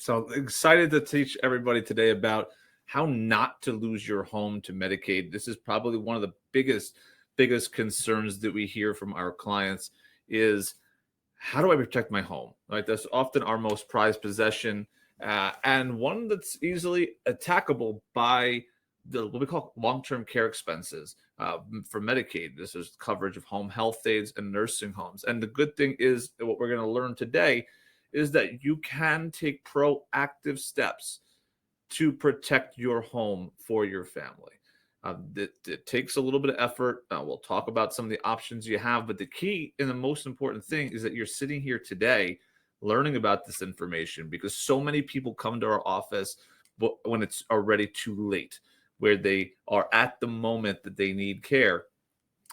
So excited to teach everybody today about how not to lose your home to Medicaid. This is probably one of the biggest concerns that we hear from our clients is how do I protect my home? Right, that's often our most prized possession, and one that's easily attackable by what we call long-term care expenses for Medicaid. This is coverage of home health aides and nursing homes. And the good thing is that what we're going to learn today is that you can take proactive steps to protect your home for your family. It takes a little bit of effort. We'll talk about some of the options you have, but the key and the most important thing is that you're sitting here today learning about this information because so many people come to our office when it's already too late, where they are at the moment that they need care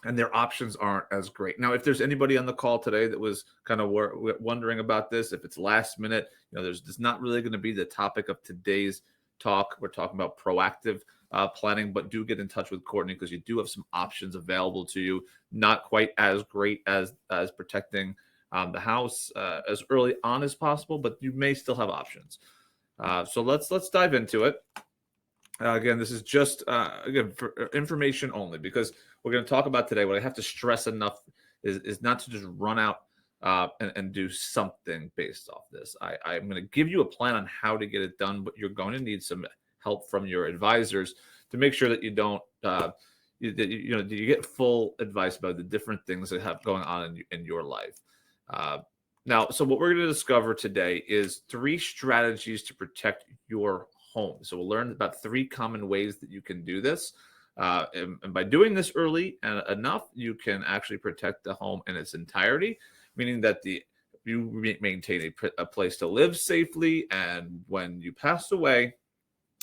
and their options aren't as great. Now, if there's anybody on the call today that was kind of wondering about this, if it's last minute, there's not really going to be the topic of today's talk. We're talking about proactive planning, but do get in touch with Courtney because you do have some options available to you. Not quite as great as protecting the house as early on as possible, but you may still have options. So let's dive into it. Again, this is just for information only because we're going to talk about today. What I have to stress enough is not to just run out and do something based off this. I'm going to give you a plan on how to get it done, but you're going to need some help from your advisors to make sure that you don't you get full advice about the different things that have going on in your life. Now, so what we're going to discover today is 3 strategies to protect your home. So we'll learn about 3 common ways that you can do this. And by doing this early and enough, you can actually protect the home in its entirety, meaning that you maintain a place to live safely. And when you pass away,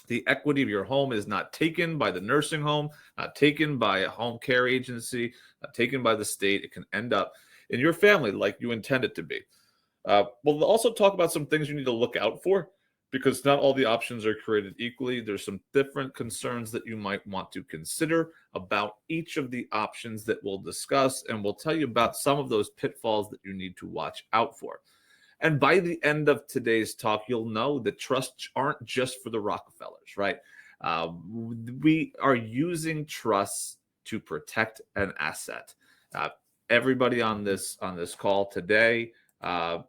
the equity of your home is not taken by the nursing home, not taken by a home care agency, not taken by the state. It can end up in your family like you intend it to be. We'll also talk about some things you need to look out for because not all the options are created equally. There's some different concerns that you might want to consider about each of the options that we'll discuss, and we'll tell you about some of those pitfalls that you need to watch out for. And by the end of today's talk, you'll know that trusts aren't just for the Rockefellers, right? We are using trusts to protect an asset. Everybody on this call today has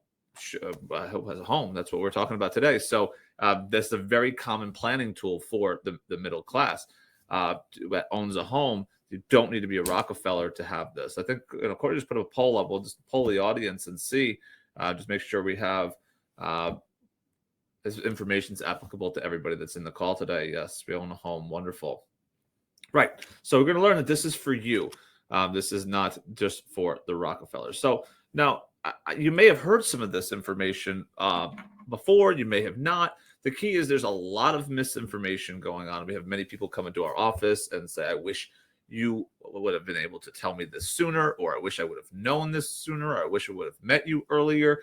a home. That's what we're talking about today. So that's a very common planning tool for the middle class that owns a home. You don't need to be a Rockefeller to have this. I think Courtney just put a poll up. We'll just poll the audience and see. Just make sure we have this information is applicable to everybody that's in the call today. Yes, we own a home. Wonderful. Right. So we're going to learn that this is for you. This is not just for the Rockefellers. So now you may have heard some of this information before. You may have not. The key is there's a lot of misinformation going on. We have many people come into our office and say, I wish you would have been able to tell me this sooner, or I wish I would have known this sooner, or I wish I would have met you earlier.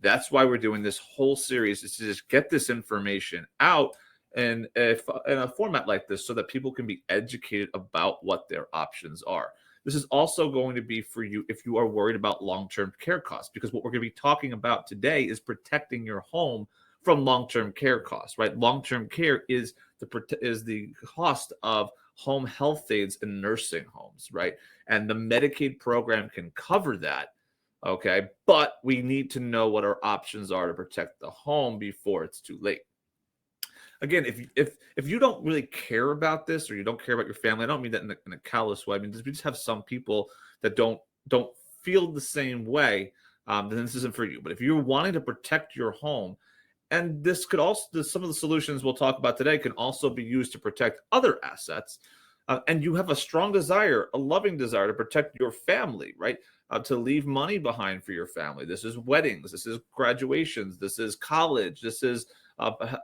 That's why we're doing this whole series, is to just get this information out in a format like this so that people can be educated about what their options are. This is also going to be for you if you are worried about long-term care costs, because what we're going to be talking about today is protecting your home from long-term care costs, right? Long-term care is the cost of home health aides in nursing homes, right? And the Medicaid program can cover that, okay? But we need to know what our options are to protect the home before it's too late. Again, if you don't really care about this, or you don't care about your family, I don't mean that in a callous way. I mean, we just have some people that don't feel the same way, then this isn't for you. But if you're wanting to protect your home, and this could also, some of the solutions we'll talk about today can also be used to protect other assets. And you have a strong desire, a loving desire to protect your family, right? To leave money behind for your family. This is weddings. This is graduations. This is college. This is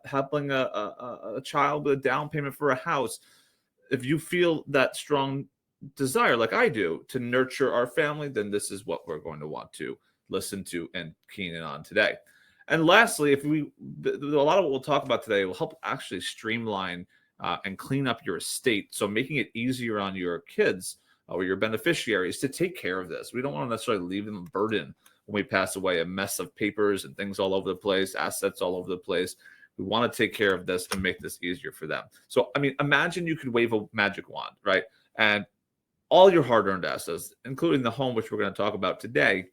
helping a child with a down payment for a house. If you feel that strong desire, like I do, to nurture our family, then this is what we're going to want to listen to and keen in on today. And lastly, a lot of what we'll talk about today will help actually streamline and clean up your estate. So making it easier on your kids or your beneficiaries to take care of this. We don't want to necessarily leave them a burden when we pass away, a mess of papers and things all over the place, assets all over the place. We want to take care of this and make this easier for them. So, I mean, imagine you could wave a magic wand, right? And all your hard-earned assets, including the home, which we're going to talk about today,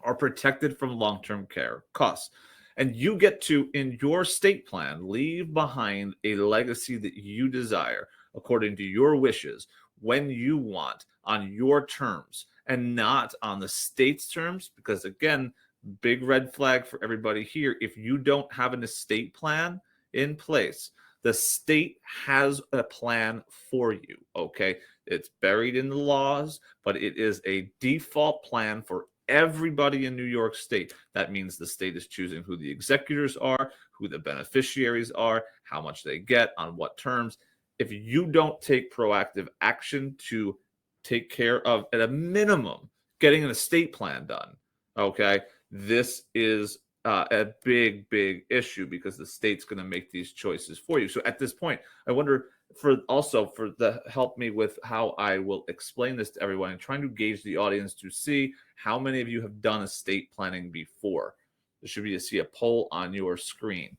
are protected from long-term care costs. And you get to, in your estate plan, leave behind a legacy that you desire according to your wishes, when you want, on your terms, and not on the state's terms. Because again, big red flag for everybody here. If you don't have an estate plan in place, the state has a plan for you, okay? It's buried in the laws, but it is a default plan for everybody in New York State. That means the state is choosing who the executors are, who the beneficiaries are, how much they get, on what terms. If you don't take proactive action to take care of, at a minimum, getting an estate plan done, okay, this is a big, big issue, because the state's going to make these choices for you. So at this point, I wonder, for the help me with how I will explain this to everyone, and trying to gauge the audience to see how many of you have done estate planning before. There should be a poll on your screen.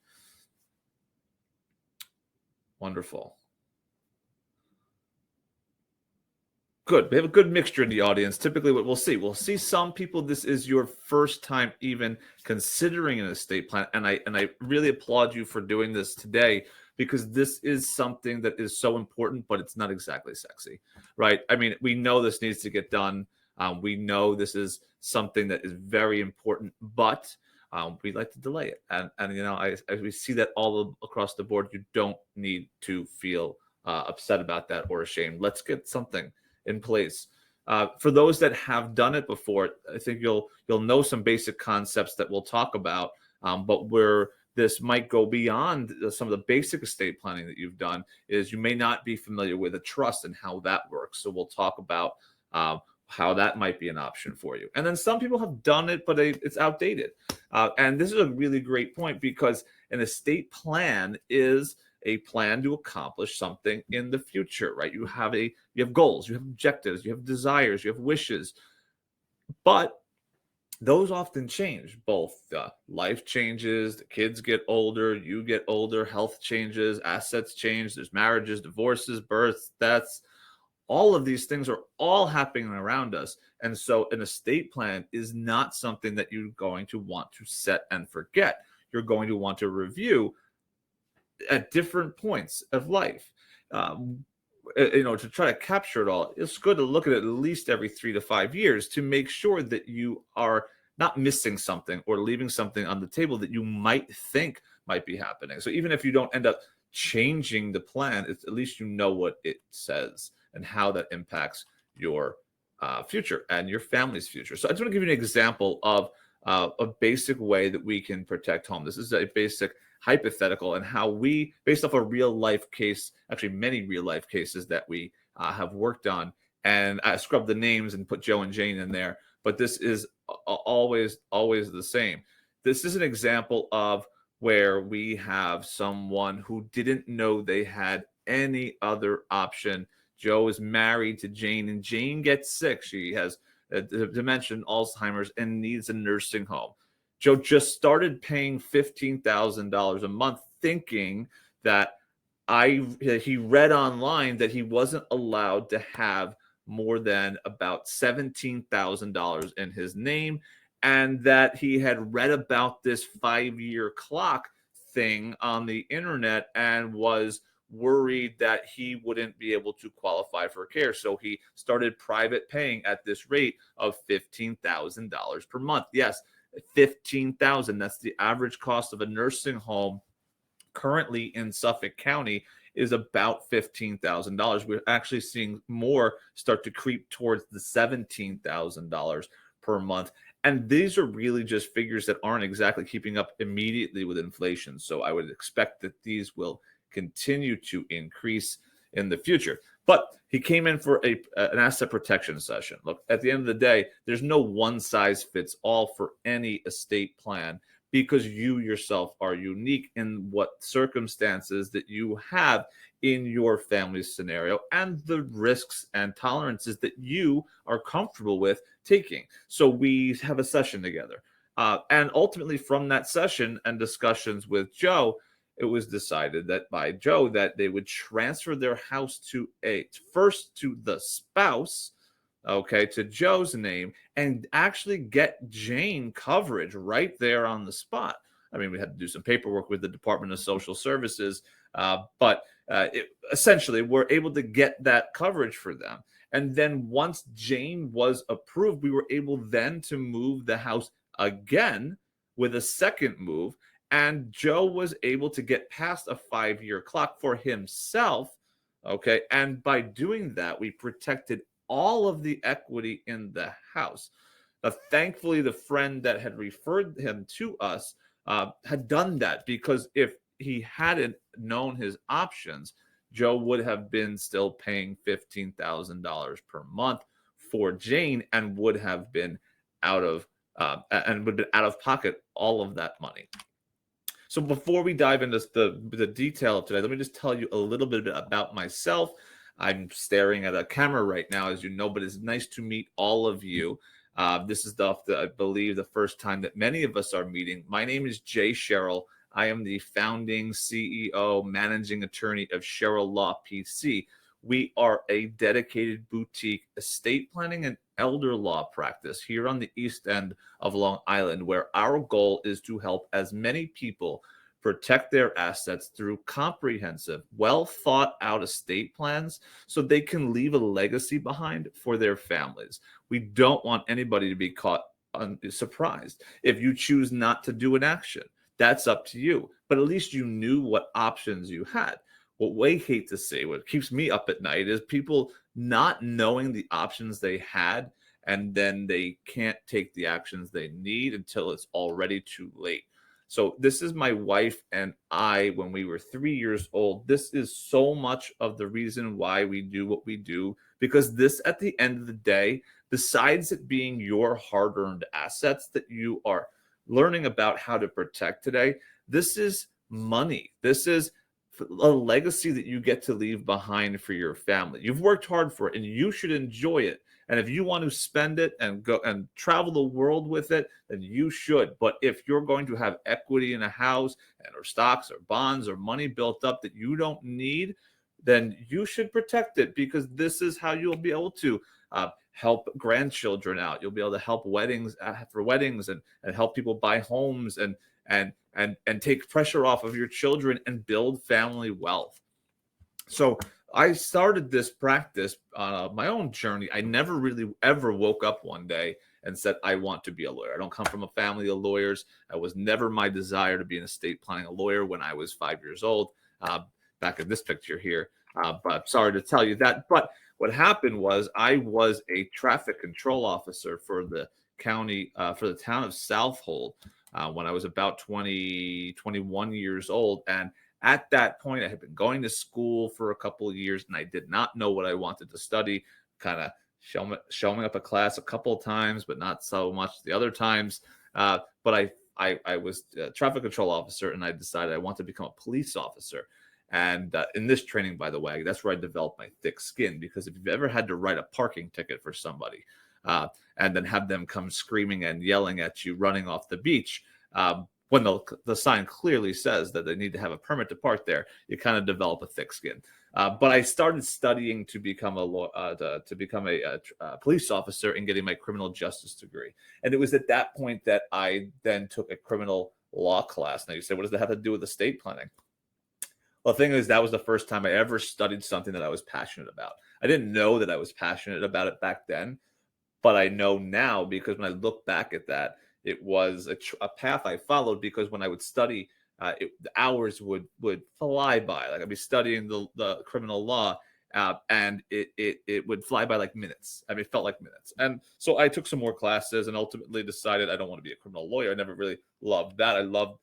Wonderful. Good. We have a good mixture in the audience. Typically what we'll see some people, this is your first time even considering an estate plan. And I really applaud you for doing this today, because this is something that is so important, but it's not exactly sexy, right? I mean, we know this needs to get done. We know this is something that is very important, but we like to delay it. And you know, we see that all across the board. You don't need to feel upset about that or ashamed. Let's get something in place. For those that have done it before, I think you'll know some basic concepts that we'll talk about, but where this might go beyond some of the basic estate planning that you've done is you may not be familiar with a trust and how that works. So we'll talk about how that might be an option for you. And then some people have done it, but it's outdated. And this is a really great point, because an estate plan is a plan to accomplish something in the future, right? You have goals, you have objectives, you have desires, you have wishes, but those often change. Both life changes, the kids get older, you get older, health changes, assets change, there's marriages, divorces, births, deaths. All of these things are all happening around us. And so an estate plan is not something that you're going to want to set and forget. You're going to want to review at different points of life. To try to capture it all, it's good to look at it at least every 3 to 5 years to make sure that you are not missing something or leaving something on the table that you might think might be happening. So even if you don't end up changing the plan, at least you know what it says and how that impacts your future and your family's future. So I just want to give you an example of a basic way that we can protect home. This is a basic hypothetical, and how we, based off a real life case, actually many real life cases that we have worked on, and I scrubbed the names and put Joe and Jane in there, but this is always the same. This is an example of where we have someone who didn't know they had any other option. Joe is married to Jane, and Jane gets sick. She has dementia, Alzheimer's, and needs a nursing home. Joe just started paying $15,000 a month, thinking that he read online that he wasn't allowed to have more than about $17,000 in his name, and that he had read about this 5-year clock thing on the internet and was worried that he wouldn't be able to qualify for care. So he started private paying at this rate of $15,000 per month. Yes, $15,000. That's the average cost of a nursing home currently in Suffolk County, is about $15,000. We're actually seeing more start to creep towards the $17,000 per month. And these are really just figures that aren't exactly keeping up immediately with inflation. So I would expect that these will continue to increase in the future. But he came in for an asset protection session. Look, at the end of the day, there's no one size fits all for any estate plan, because you yourself are unique in what circumstances that you have in your family scenario and the risks and tolerances that you are comfortable with taking. So we have a session together. And ultimately, from that session and discussions with Joe, it was decided that by Joe that they would transfer their house first to the spouse, okay, to Joe's name, and actually get Jane coverage right there on the spot. I mean, we had to do some paperwork with the Department of Social Services, but essentially, we're able to get that coverage for them. And then once Jane was approved, we were able then to move the house again with a second move. And Joe was able to get past a 5-year clock for himself. Okay. And by doing that, we protected all of the equity in the house. Thankfully, the friend that had referred him to us had done that, because if he hadn't known his options, Joe would have been still paying $15,000 per month for Jane and would have been out of pocket all of that money. So before we dive into the detail of today, let me just tell you a little bit about myself. I'm staring at a camera right now, as you know, but it's nice to meet all of you. This is I believe the first time that many of us are meeting. My name is Jay Sheryll. I am the founding CEO, managing attorney of Sheryll Law PC. We are a dedicated boutique estate planning and elder law practice here on the East End of Long Island, where our goal is to help as many people protect their assets through comprehensive, well thought out estate plans so they can leave a legacy behind for their families. We don't want anybody to be caught surprised. If you choose not to do an action, that's up to you. But at least you knew what options you had. What we hate to see, what keeps me up at night, is people not knowing the options they had, and then they can't take the actions they need until it's already too late. So this is my wife and I when we were 3 years old. This is so much of the reason why we do what we do, because this, at the end of the day, besides it being your hard-earned assets that you are learning about how to protect today, this is money. This is a legacy that you get to leave behind for your family. You've worked hard for it, and you should enjoy it. And if you want to spend it and go and travel the world with it, then you should. But if you're going to have equity in a house or stocks or bonds or money built up that you don't need, then you should protect it, because this is how you'll be able to help grandchildren out. You'll be able to help weddings and help people buy homes and take pressure off of your children and build family wealth. So I started this practice on my own journey. I never really ever woke up one day and said, I want to be a lawyer. I don't come from a family of lawyers. It was never my desire to be an estate planning lawyer when I was 5 years old, back in this picture here. But sorry to tell you that. But what happened was I was a traffic control officer for the county, for the town of Southold, when I was about 21 years old. And at that point, I had been going to school for a couple of years, and I did not know what I wanted to study. Kind of showing up at class a couple of times, but not so much the other times. But I was a traffic control officer, and I decided I wanted to become a police officer. And in this training, by the way, that's where I developed my thick skin, because if you've ever had to write a parking ticket for somebody and then have them come screaming and yelling at you running off the beach, when the sign clearly says that they need to have a permit to park there, you kind of develop a thick skin. But I started studying to become a police officer and getting my criminal justice degree. And it was at that point that I then took a criminal law class. Now you say, what does that have to do with estate planning? Well, the thing is, that was the first time I ever studied something that I was passionate about. I didn't know that I was passionate about it back then, but I know now, because when I look back at that, it was a path I followed, because when I would study, the hours would fly by. Like I'd be studying the criminal law, and it would fly by like minutes. I mean, it felt like minutes. And so I took some more classes and ultimately decided I don't want to be a criminal lawyer. I never really loved that. I loved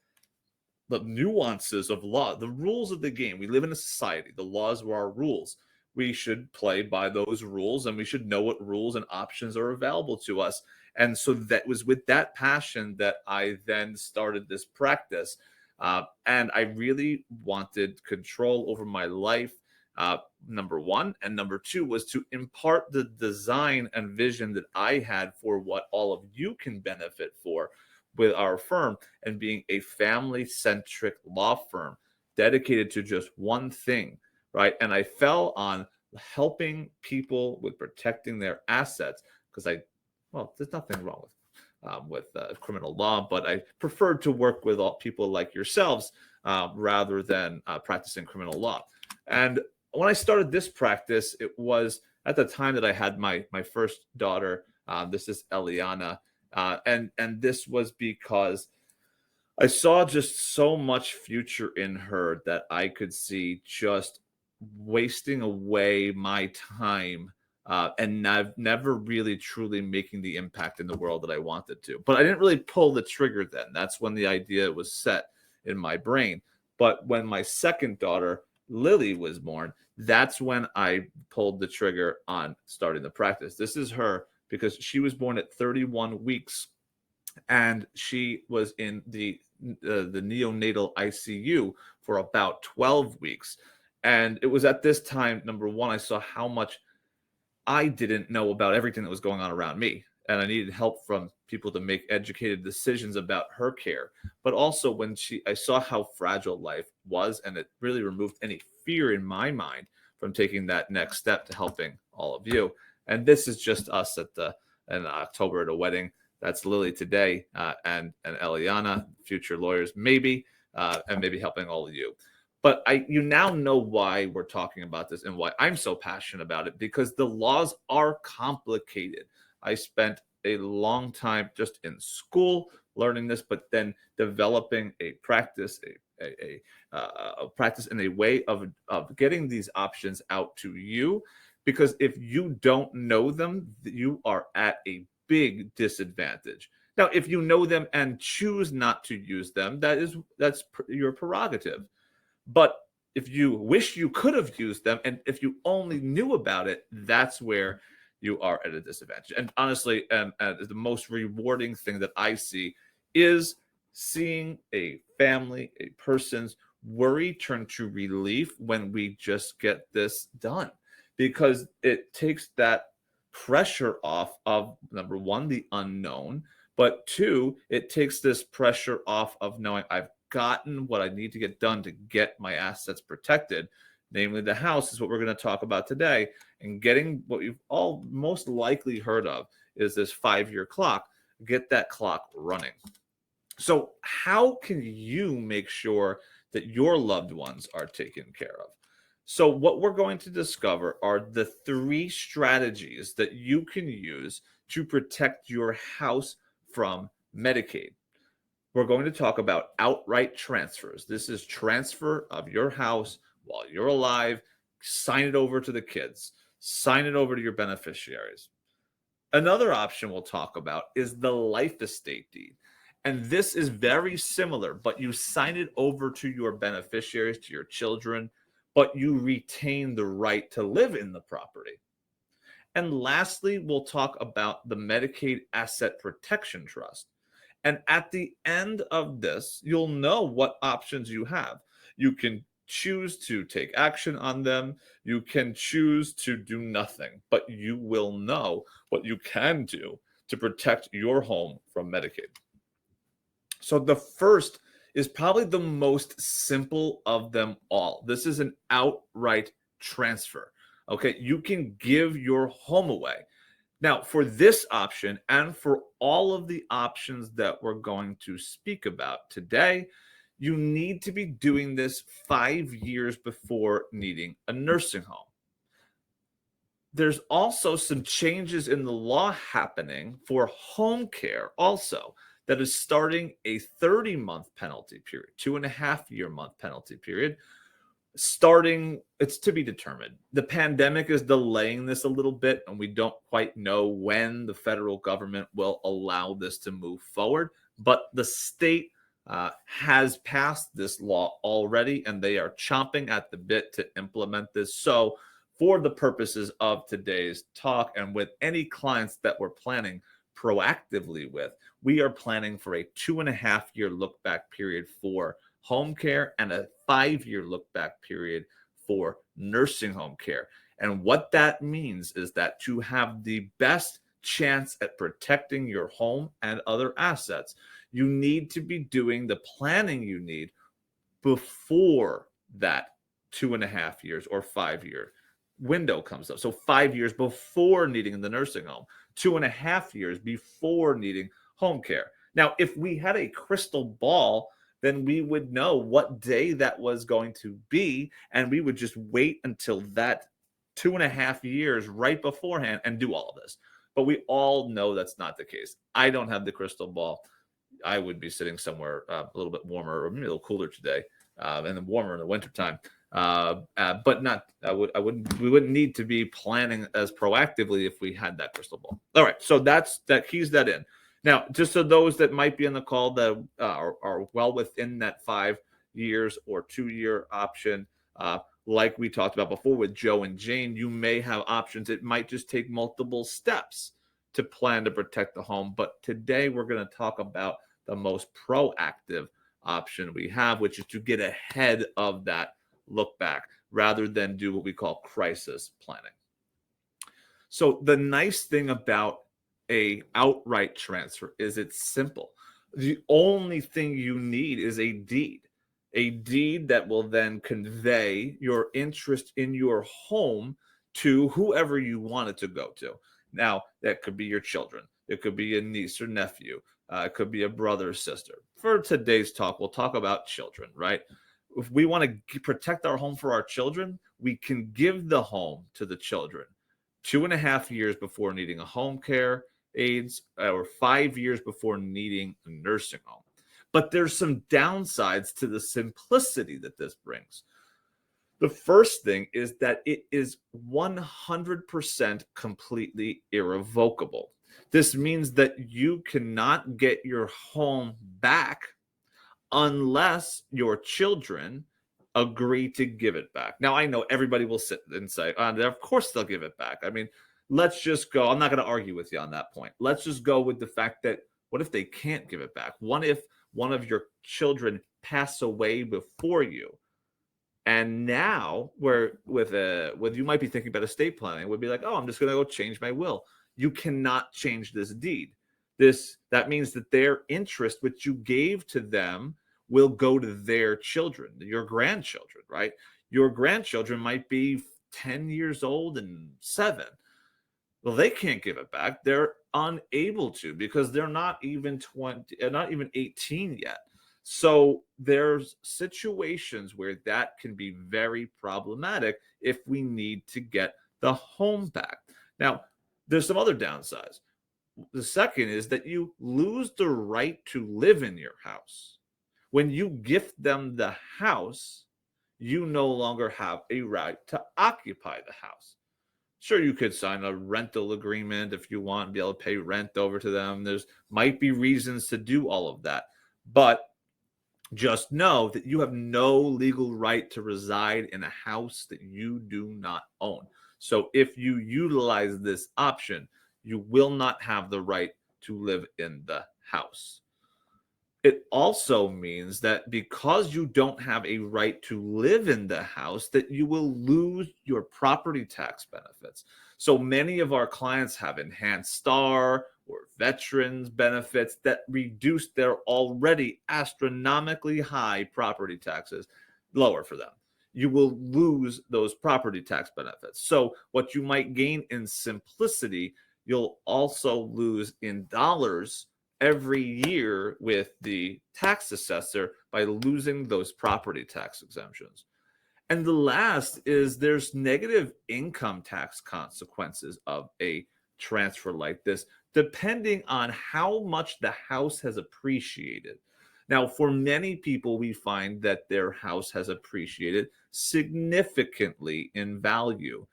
the nuances of law, the rules of the game. We live in a society. The laws were our rules. we should play by those rules, and we should know what rules and options are available to us. And so that was with that passion that I then started this practice. And I really wanted control over my life, number one. And number two was to impart the design and vision that I had for what all of you can benefit for with our firm, and being a family centric law firm dedicated to just one thing, right? And I fell on helping people with protecting their assets because well, there's nothing wrong with criminal law, but I preferred to work with all people like yourselves rather than practicing criminal law. And when I started this practice, it was at the time that I had my first daughter. This is Eliana, and this was because I saw just so much future in her that I could see just wasting away my time, and never really truly making the impact in the world that I wanted to. But I didn't really pull the trigger then. That's when the idea was set in my brain. But when my second daughter, Lily, was born, that's when I pulled the trigger on starting the practice. This is her because she was born at 31 weeks, and she was in the neonatal ICU for about 12 weeks. And it was at this time, number one, I saw how much I didn't know about everything that was going on around me. And I needed help from people to make educated decisions about her care. But also when I saw how fragile life was, and it really removed any fear in my mind from taking that next step to helping all of you. And this is just us in October at a wedding. That's Lily today, and Eliana, future lawyers, maybe, and maybe helping all of you. But you now know why we're talking about this and why I'm so passionate about it, because the laws are complicated. I spent a long time just in school learning this, but then developing a practice, a practice in a way of getting these options out to you. Because if you don't know them, you are at a big disadvantage. Now, if you know them and choose not to use them, that's your prerogative. But if you wish you could have used them, and if you only knew about it, that's where you are at a disadvantage. And honestly, the most rewarding thing that I see is seeing a family, a person's worry turn to relief when we just get this done, because it takes that pressure off of, number one, the unknown, but two, it takes this pressure off of knowing I've gotten what I need to get done to get my assets protected, namely the house is what we're going to talk about today, and getting what you've all most likely heard of is this 5-year clock. Get that clock running. So how can you make sure that your loved ones are taken care of? So what we're going to discover are the 3 strategies that you can use to protect your house from Medicaid. We're going to talk about outright transfers. This is transfer of your house while you're alive. Sign it over to the kids. Sign it over to your beneficiaries. Another option we'll talk about is the life estate deed. And this is very similar, but you sign it over to your beneficiaries, to your children, but you retain the right to live in the property. And lastly, we'll talk about the Medicaid Asset Protection Trust. And at the end of this, you'll know what options you have. You can choose to take action on them. You can choose to do nothing, but you will know what you can do to protect your home from Medicaid. So the first is probably the most simple of them all. This is an outright transfer. Okay, you can give your home away. Now, for this option and for all of the options that we're going to speak about today, you need to be doing this 5 years before needing a nursing home. There's also some changes in the law happening for home care also that is starting a 30-month penalty period, 2.5-year month penalty period. Starting, it's to be determined. The pandemic is delaying this a little bit, and we don't quite know when the federal government will allow this to move forward. But the state has passed this law already, and they are chomping at the bit to implement this. So for the purposes of today's talk and with any clients that we're planning proactively with, we are planning for a 2.5 year look back period for home care and a 5 year look back period for nursing home care. And what that means is that to have the best chance at protecting your home and other assets, you need to be doing the planning you need before that 2.5 years or 5 year window comes up. So 5 years before needing the nursing home, 2.5 years before needing home care. Now, if we had a crystal ball, then we would know what day that was going to be, and we would just wait until that 2.5 years right beforehand and do all of this. But we all know that's not the case. I don't have the crystal ball. I would be sitting somewhere a little bit warmer or maybe a little cooler today, and then warmer in the wintertime. But not. We wouldn't need to be planning as proactively if we had that crystal ball. All right, so that keys that in. Now, just so those that might be on the call that are well within that 5 years or 2 year option, like we talked about before with Joe and Jane, you may have options. It might just take multiple steps to plan to protect the home. But today we're going to talk about the most proactive option we have, which is to get ahead of that look back rather than do what we call crisis planning. So the nice thing about a outright transfer is it's simple. The only thing you need is a deed that will then convey your interest in your home to whoever you want it to go to. Now, that could be your children. It could be a niece or nephew. It could be a brother or sister. For today's talk, we'll talk about children, right? If we want to protect our home for our children, we can give the home to the children 2.5 years before needing a home care aids or 5 years before needing a nursing home. But there's some downsides to the simplicity that this brings. The first thing is that it is 100% completely irrevocable. This means that you cannot get your home back unless your children agree to give it back. Now, I know everybody will sit and say, of course they'll give it back. I mean, let's just go. I'm not going to argue with you on that point. Let's just go with the fact that what if they can't give it back? What if one of your children pass away before you? And now, where with you might be thinking about estate planning, would be like, oh, I'm just going to go change my will. You cannot change this deed. That means that their interest, which you gave to them, will go to their children, your grandchildren, right? Your grandchildren might be 10 years old and 7. Well, they can't give it back. They're unable to because they're not even 18 yet. So there's situations where that can be very problematic if we need to get the home back. Now, there's some other downsides. The second is that you lose the right to live in your house. When you gift them the house, you no longer have a right to occupy the house. Sure, you could sign a rental agreement if you want and be able to pay rent over to them. There's might be reasons to do all of that. But just know that you have no legal right to reside in a house that you do not own. So if you utilize this option, you will not have the right to live in the house. It also means that because you don't have a right to live in the house, that you will lose your property tax benefits. So many of our clients have enhanced STAR or veterans benefits that reduce their already astronomically high property taxes lower for them. You will lose those property tax benefits. So what you might gain in simplicity, you'll also lose in dollars every year with the tax assessor by losing those property tax exemptions. And the last is there's negative income tax consequences of a transfer like this, depending on how much the house has appreciated. Now, for many people, we find that their house has appreciated significantly in value.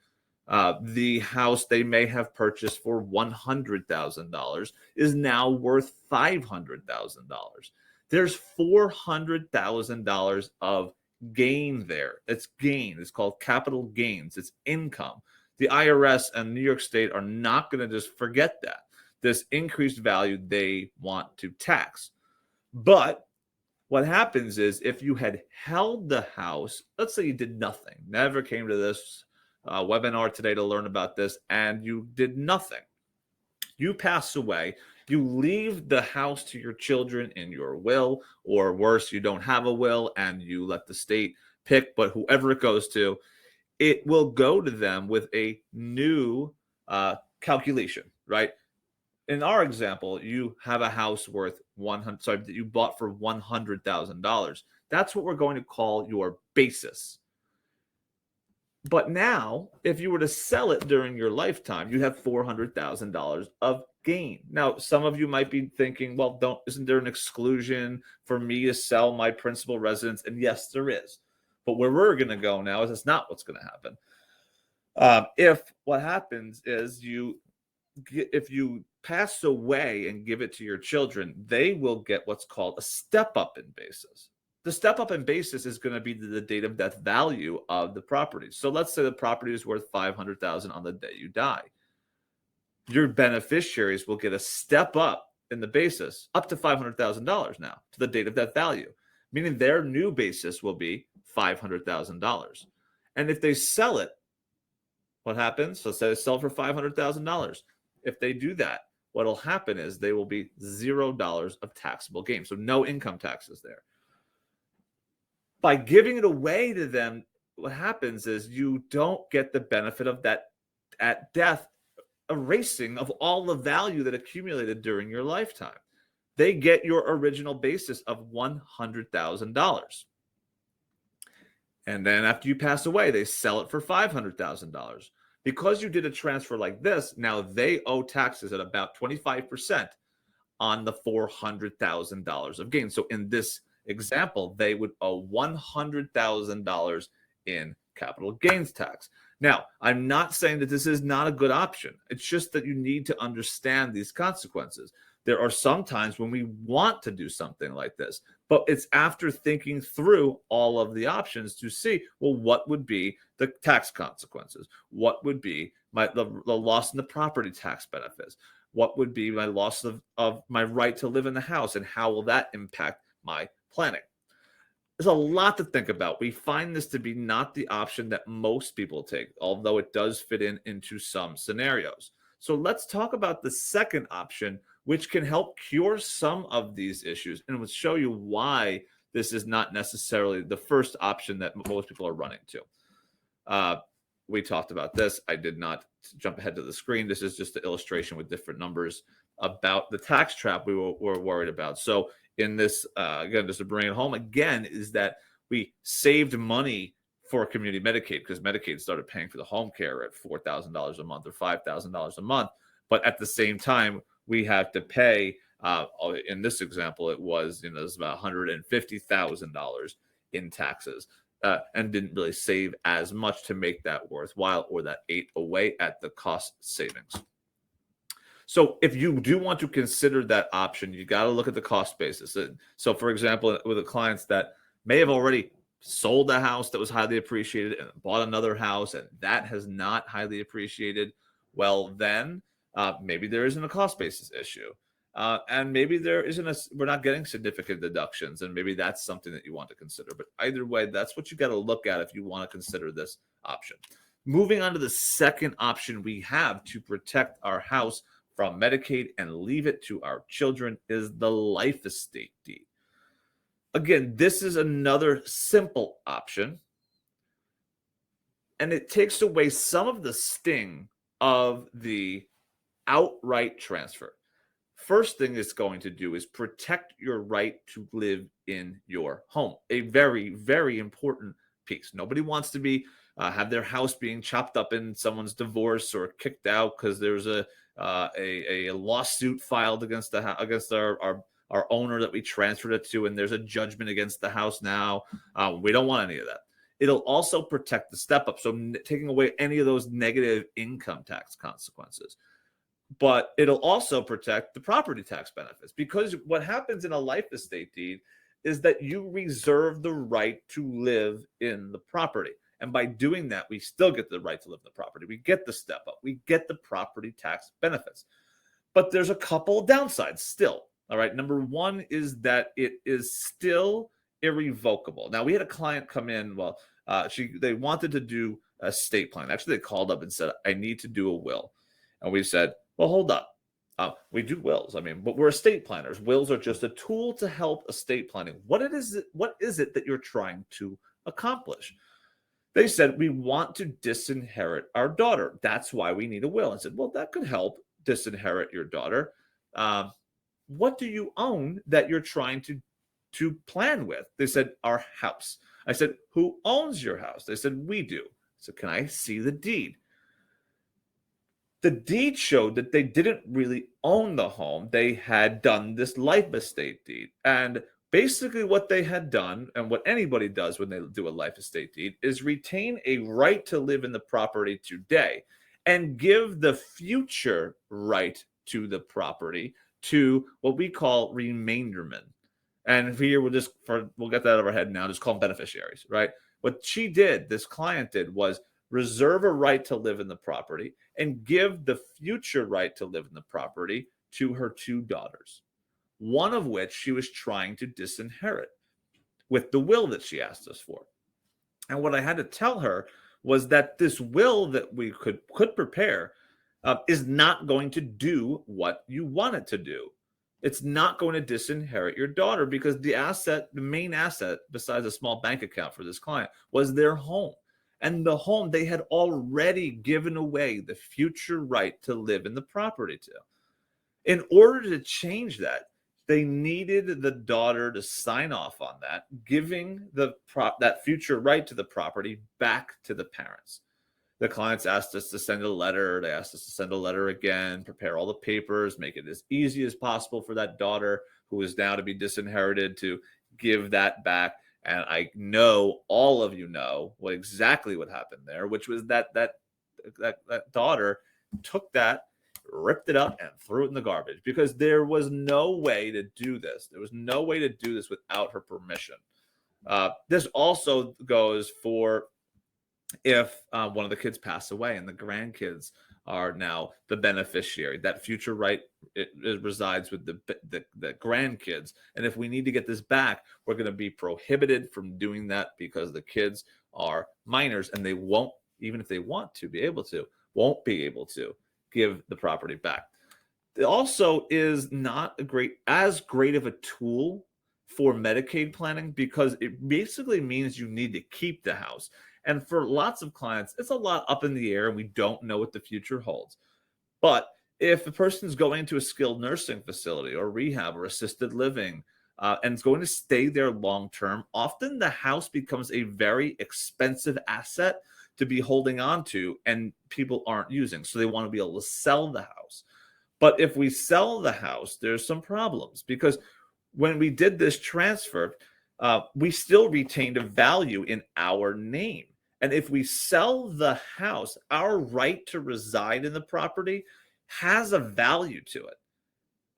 The house they may have purchased for $100,000 is now worth $500,000. There's $400,000 of gain there. It's gain. It's called capital gains. It's income. The IRS and New York State are not going to just forget that. This increased value they want to tax. But what happens is if you had held the house, let's say you did nothing, never came to this webinar today to learn about this, and you did nothing. You pass away, you leave the house to your children in your will, or worse, you don't have a will and you let the state pick, but whoever it goes to, it will go to them with a new calculation, right? In our example, you have a house worth that you bought for $100,000. That's what we're going to call your basis. But now, if you were to sell it during your lifetime, you have $400,000 of gain. Now, some of you might be thinking, well, isn't there an exclusion for me to sell my principal residence? And yes, there is. But where we're going to go now is that's not what's going to happen. If what happens is if you pass away and give it to your children, they will get what's called a step up in basis. The step up in basis is going to be the date of death value of the property. So let's say the property is worth $500,000 on the day you die. Your beneficiaries will get a step up in the basis up to $500,000 now to the date of death value, meaning their new basis will be $500,000. And if they sell it, what happens? Let's say they sell for $500,000. If they do that, what will happen is they will be $0 of taxable gain. So no income taxes there. By giving it away to them, what happens is you don't get the benefit of that at death erasing of all the value that accumulated during your lifetime. They get your original basis of $100,000. And then after you pass away, they sell it for $500,000. Because you did a transfer like this, now they owe taxes at about 25% on the $400,000 of gain. So in this example, they would owe $100,000 in capital gains tax. Now, I'm not saying that this is not a good option. It's just that you need to understand these consequences. There are some times when we want to do something like this, but it's after thinking through all of the options to see, well, what would be the tax consequences? What would be the loss in the property tax benefits? What would be my loss of my right to live in the house? And how will that impact my planning? There's a lot to think about. We find this to be not the option that most people take, although it does fit into some scenarios. So let's talk about the second option, which can help cure some of these issues and will show you why this is not necessarily the first option that most people are running to. We talked about this. I did not jump ahead to the screen. This is just an illustration with different numbers about the tax trap we were worried about. So in this, again, just to bring it home again, is that we saved money for community Medicaid because Medicaid started paying for the home care at $4,000 a month or $5,000 a month. But at the same time, we had to pay, in this example, it was about $150,000 in taxes and didn't really save as much to make that worthwhile, or that ate away at the cost savings. So if you do want to consider that option, you got to look at the cost basis. So for example, with the clients that may have already sold a house that was highly appreciated and bought another house and that has not highly appreciated, well, then maybe there isn't a cost basis issue. And maybe we're not getting significant deductions, and maybe that's something that you want to consider. But either way, that's what you got to look at if you want to consider this option. Moving on to the second option we have to protect our house from Medicaid and leave it to our children is the life estate deed. Again, this is another simple option, and it takes away some of the sting of the outright transfer. First thing it's going to do is protect your right to live in your home. A very, very important piece. Nobody wants to have their house being chopped up in someone's divorce or kicked out because there's a lawsuit filed against our owner that we transferred it to, and there's a judgment against the house now. We don't want any of that. It'll also protect the step up, so taking away any of those negative income tax consequences. But it'll also protect the property tax benefits, because what happens in a life estate deed is that you reserve the right to live in the property. And by doing that, we still get the right to live in the property. We get the step up. We get the property tax benefits. But there's a couple of downsides still. All right. Number one is that it is still irrevocable. Now, we had a client come in. Well, they wanted to do a estate plan. Actually, they called up and said, "I need to do a will." And we said, "Well, hold up. We do wills. I mean, but we're estate planners. Wills are just a tool to help estate planning. What is it that you're trying to accomplish?" They said, "We want to disinherit our daughter. That's why we need a will." I said, "Well, that could help disinherit your daughter. Um, what do you own that you're trying to plan with?" They said, "Our house." I said, "Who owns your house?" They said, "We do." So can I see the deed? The deed showed that they didn't really own the home. They had done this life estate deed. And basically what they had done, and what anybody does when they do a life estate deed, is retain a right to live in the property today and give the future right to the property to what we call remaindermen. And here we'll get that out of our head now, just call them beneficiaries, right? What this client did, was reserve a right to live in the property and give the future right to live in the property to her two daughters, one of which she was trying to disinherit with the will that she asked us for. And what I had to tell her was that this will that we could prepare is not going to do what you want it to do. It's not going to disinherit your daughter, because the main asset, besides a small bank account for this client, was their home. And the home they had already given away the future right to live in the property to. In order to change that, they needed the daughter to sign off on that, giving that future right to the property back to the parents. The clients asked us to send a letter. They asked us to send a letter again, prepare all the papers, make it as easy as possible for that daughter, who is now to be disinherited, to give that back. And I know all of you know exactly what happened there, which was that daughter took that, ripped it up, and threw it in the garbage, because there was no way to do this. There was no way to do this without her permission. This also goes for if one of the kids pass away and the grandkids are now the beneficiary. That future right, it resides with the grandkids. And if we need to get this back, we're going to be prohibited from doing that, because the kids are minors and they won't, even if they want to be able to, won't be able to give the property back. It also is not as great of a tool for Medicaid planning, because it basically means you need to keep the house. And for lots of clients, it's a lot up in the air and we don't know what the future holds. But if a person's going into a skilled nursing facility or rehab or assisted living, and is going to stay there long term, often the house becomes a very expensive asset to be holding on to, and people aren't using. So they want to be able to sell the house. But if we sell the house, there's some problems, because when we did this transfer, we still retained a value in our name. And if we sell the house, our right to reside in the property has a value to it.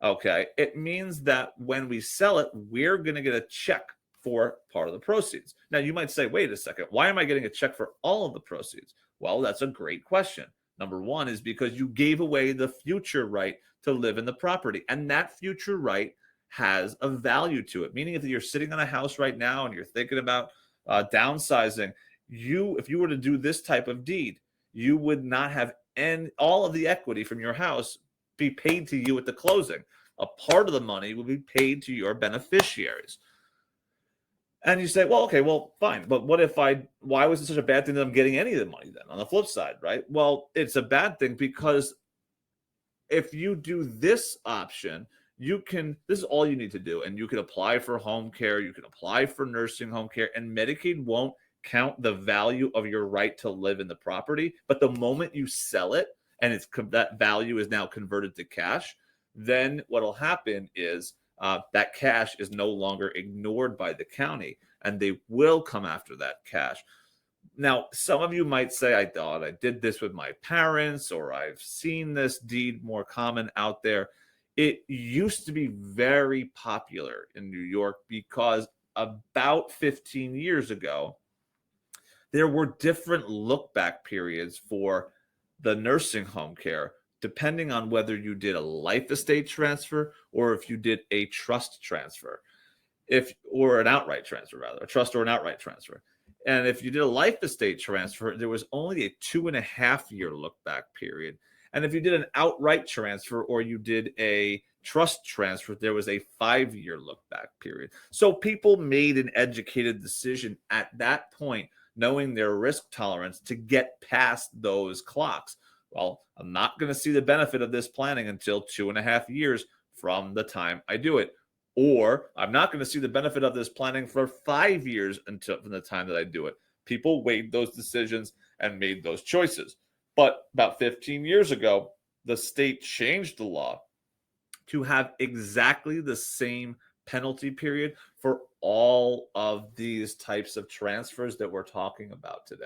Okay. It means that when we sell it, we're going to get a check for part of the proceeds. Now, you might say, wait a second, why am I getting a check for all of the proceeds? Well, that's a great question. Number one is because you gave away the future right to live in the property, and that future right has a value to it. Meaning, if you're sitting on a house right now and you're thinking about downsizing, if you were to do this type of deed, you would not have all of the equity from your house be paid to you at the closing. A part of the money will be paid to your beneficiaries. And you say, well, okay, well, fine. But why was it such a bad thing that I'm getting any of the money then, on the flip side, right? Well, it's a bad thing because if you do this option, this is all you need to do. And you can apply for home care, you can apply for nursing home care, and Medicaid won't count the value of your right to live in the property. But the moment you sell it and that value is now converted to cash, then what'll happen is that cash is no longer ignored by the county, and they will come after that cash. Now, some of you might say, I thought I did this with my parents, or I've seen this deed more common out there. It used to be very popular in New York because about 15 years ago, there were different look back periods for the nursing home care, depending on whether you did a life estate transfer or if you did a trust transfer, or an outright transfer, rather, a trust or an outright transfer. And if you did a life estate transfer, there was only a 2.5 year look back period. And if you did an outright transfer or you did a trust transfer, there was a 5 year look back period. So people made an educated decision at that point, knowing their risk tolerance, to get past those clocks. Well, I'm not going to see the benefit of this planning until 2.5 years from the time I do it. Or I'm not going to see the benefit of this planning for 5 years until from the time that I do it. People weighed those decisions and made those choices. But about 15 years ago, the state changed the law to have exactly the same penalty period for all of these types of transfers that we're talking about today.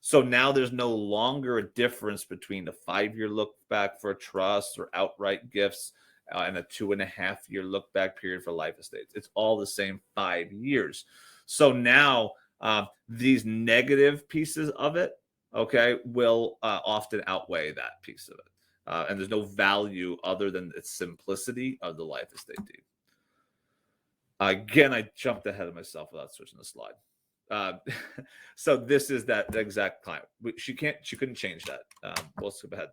So now there's no longer a difference between a 5 year look back for a trust or outright gifts and a 2.5 year look back period for life estates. It's all the same 5 years. So now these negative pieces of it, okay, will often outweigh that piece of it. And there's no value other than its simplicity of the life estate deed. Again, I jumped ahead of myself without switching the slide. So this is that exact client. She couldn't change that. We'll skip ahead.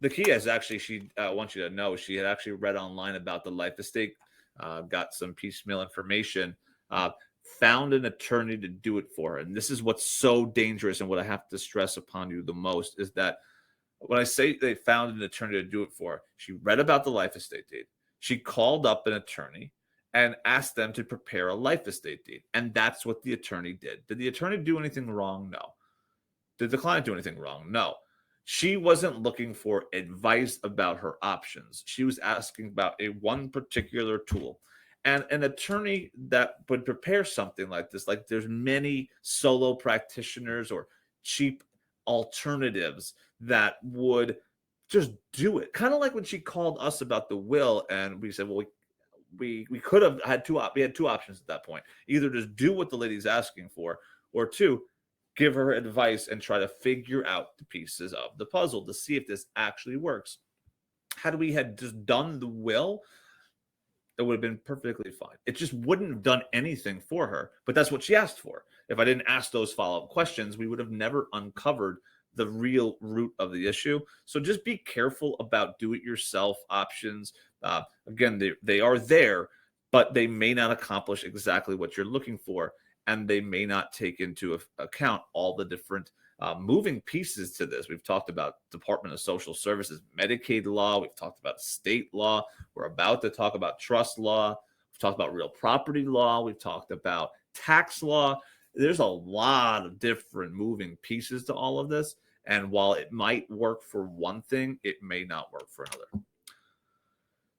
The key is actually, she wants you to know, she had actually read online about the life estate, got some piecemeal information, found an attorney to do it for her. And this is what's so dangerous, and what I have to stress upon you the most is that when I say they found an attorney to do it for her, she read about the life estate deed. She called up an attorney and asked them to prepare a life estate deed. And that's what the attorney did. Did the attorney do anything wrong? No. Did the client do anything wrong? No. She wasn't looking for advice about her options. She was asking about one particular tool. And an attorney that would prepare something like this, like there's many solo practitioners or cheap alternatives that would just do it. Kind of like when she called us about the will, and we said, well, we could have had we had two options at that point. Either just do what the lady's asking for, or two, give her advice and try to figure out the pieces of the puzzle to see if this actually works. Had we had just done the will, it would have been perfectly fine. It just wouldn't have done anything for her, but that's what she asked for. If I didn't ask those follow-up questions, we would have never uncovered the real root of the issue. So just be careful about do-it-yourself options. Again, they are there, but they may not accomplish exactly what you're looking for, and they may not take into account all the different moving pieces to this. We've talked about Department of Social Services, Medicaid law. We've talked about state law. We're about to talk about trust law. We've talked about real property law. We've talked about tax law. There's a lot of different moving pieces to all of this. And while it might work for one thing, it may not work for another.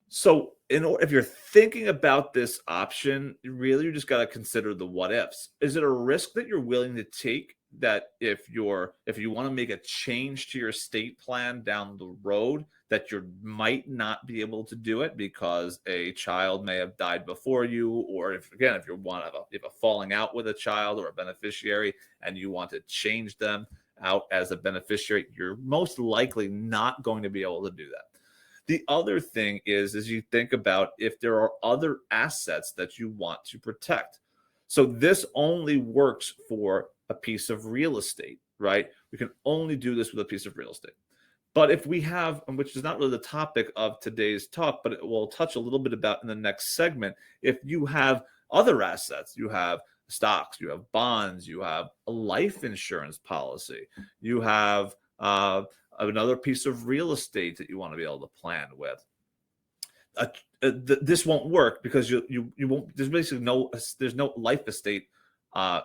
So if you're thinking about this option, you just got to consider the what ifs. Is it a risk that you're willing to take, that if you want to make a change to your estate plan down the road, that you might not be able to do it because a child may have died before you, or if you have a falling out with a child or a beneficiary and you want to change them out as a beneficiary, you're most likely not going to be able to do that. The other thing is you think about if there are other assets that you want to protect. So this only works for a piece of real estate, right? We can only do this with a piece of real estate. But if we have, which is not really the topic of today's talk, but it will touch a little bit about in the next segment, if you have other assets, you have stocks, you have bonds, you have a life insurance policy, you have another piece of real estate that you want to be able to plan with. This won't work because you won't. There's basically there's no life estate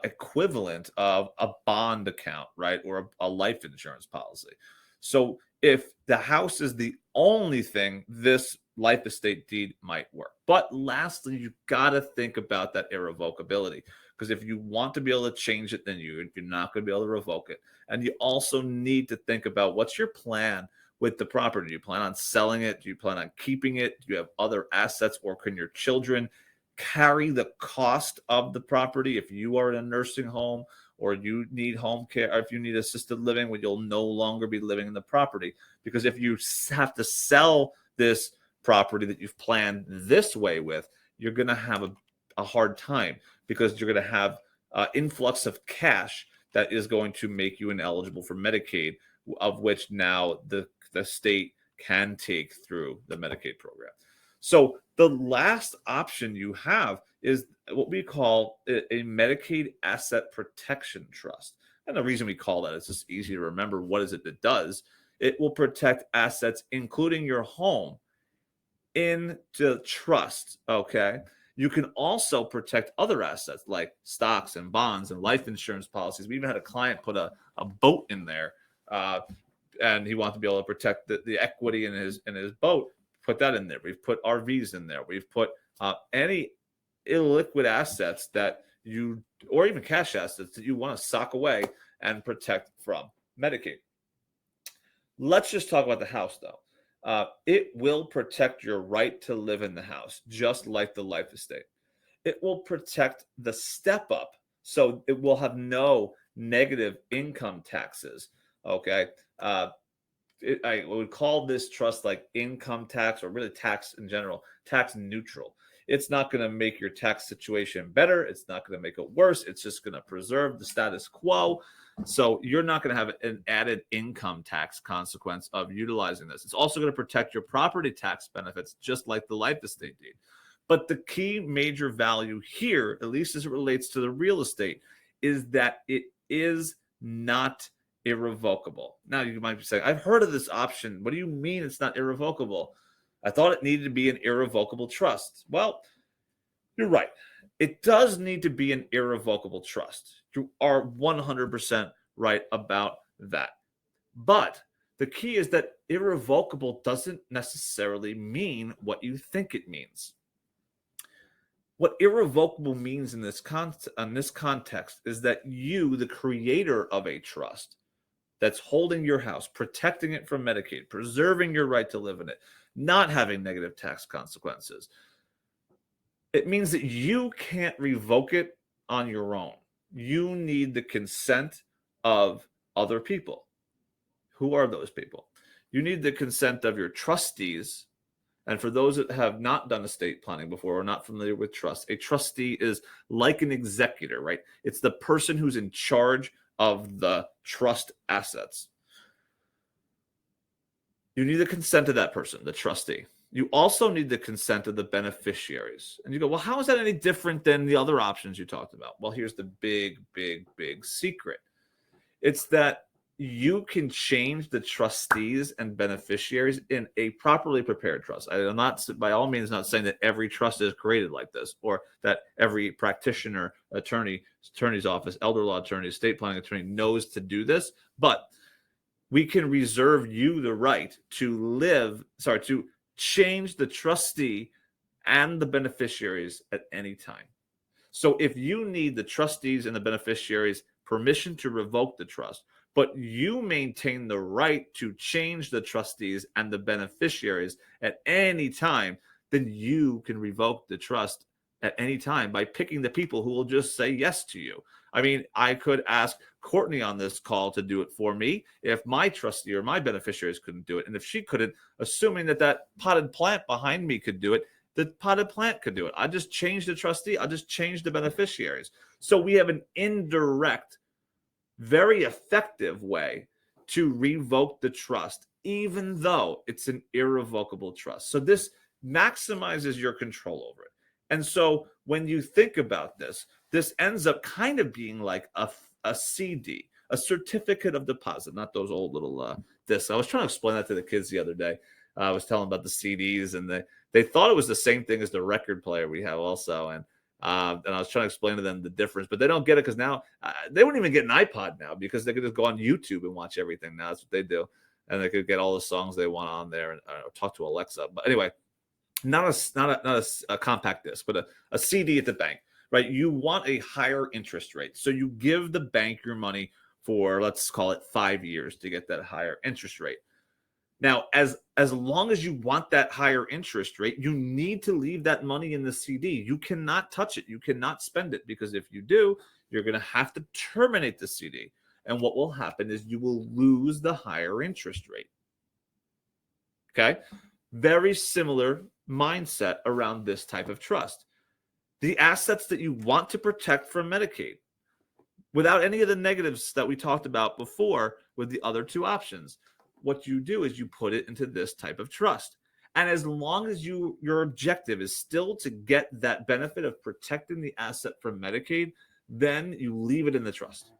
equivalent of a bond account, right, or a life insurance policy. So if the house is the only thing, this life estate deed might work. But lastly, you've got to think about that irrevocability, because if you want to be able to change it, then you're not going to be able to revoke it. And you also need to think about what's your plan with the property. Do you plan on selling it? Do you plan on keeping it? Do you have other assets, or can your children carry the cost of the property if you are in a nursing home or you need home care, or if you need assisted living, where you'll no longer be living in the property. Because if you have to sell this property that you've planned this way with, you're going to have a hard time, because you're going to have influx of cash that is going to make you ineligible for Medicaid, of which now the state can take through the Medicaid program. So the last option you have is what we call a Medicaid Asset Protection Trust. And the reason we call that is just easy to remember. What is it that does? It will protect assets, including your home, into trust. Okay. You can also protect other assets like stocks and bonds and life insurance policies. We even had a client put a boat in there, and he wanted to be able to protect the equity in his boat. Put that in there. We've put RVs in there. We've put any illiquid assets that you, or even cash assets that you want to sock away and protect from Medicaid. Let's just talk about the house, though. It will protect your right to live in the house, just like the life estate. It will protect the step up, so it will have no negative income taxes. Okay. I would call this trust like income tax, or really tax in general, tax neutral. It's not going to make your tax situation better. It's not going to make it worse. It's just going to preserve the status quo. So you're not going to have an added income tax consequence of utilizing this. It's also going to protect your property tax benefits, just like the life estate deed. But the key major value here, at least as it relates to the real estate, is that it is not irrevocable. Now you might be saying, I've heard of this option. What do you mean it's not irrevocable? I thought it needed to be an irrevocable trust. Well, you're right. It does need to be an irrevocable trust. You are 100% right about that. But the key is that irrevocable doesn't necessarily mean what you think it means. What irrevocable means in this context is that you, the creator of a trust that's holding your house, protecting it from Medicaid, preserving your right to live in it, not having negative tax consequences, it means that you can't revoke it on your own. You need the consent of other people. Who are those people? You need the consent of your trustees. And for those that have not done estate planning before or not familiar with trust, a trustee is like an executor, right? It's the person who's in charge of the trust assets. You need the consent of that person, the trustee. You also need the consent of the beneficiaries. And you go, well, how is that any different than the other options you talked about? Well, here's the big, big, big secret. It's that you can change the trustees and beneficiaries in a properly prepared trust. I am not, by all means, not saying that every trust is created like this, or that every practitioner, attorney's office, elder law attorney, estate planning attorney knows to do this, but we can reserve you the right to change the trustee and the beneficiaries at any time. So if you need the trustees and the beneficiaries permission to revoke the trust, but you maintain the right to change the trustees and the beneficiaries at any time, then you can revoke the trust at any time by picking the people who will just say yes to you. I mean, I could ask Courtney on this call to do it for me if my trustee or my beneficiaries couldn't do it. And if she couldn't, assuming that potted plant behind me could do it, the potted plant could do it. I just change the trustee. I just change the beneficiaries. So we have an indirect, very effective way to revoke the trust, even though it's an irrevocable trust. So this maximizes your control over it. And so when you think about this, this ends up kind of being like a CD, a certificate of deposit, not those old little discs. I was trying to explain that to the kids the other day. I was telling them about the CDs, and they thought it was the same thing as the record player we have also. And I was trying to explain to them the difference, but they don't get it because now they wouldn't even get an iPod now, because they could just go on YouTube and watch everything now. That's what they do. And they could get all the songs they want on there and talk to Alexa. But anyway, not a compact disc, but a CD at the bank, right? You want a higher interest rate. So you give the bank your money for, let's call it 5 years, to get that higher interest rate. Now, as long as you want that higher interest rate, you need to leave that money in the CD. You cannot touch it. You cannot spend it, because if you do, you're going to have to terminate the CD. And what will happen is you will lose the higher interest rate. Okay? Very similar mindset around this type of trust. The assets that you want to protect from Medicaid, without any of the negatives that we talked about before with the other two options, what you do is you put it into this type of trust. And as long as your objective is still to get that benefit of protecting the asset from Medicaid, then you leave it in the trust.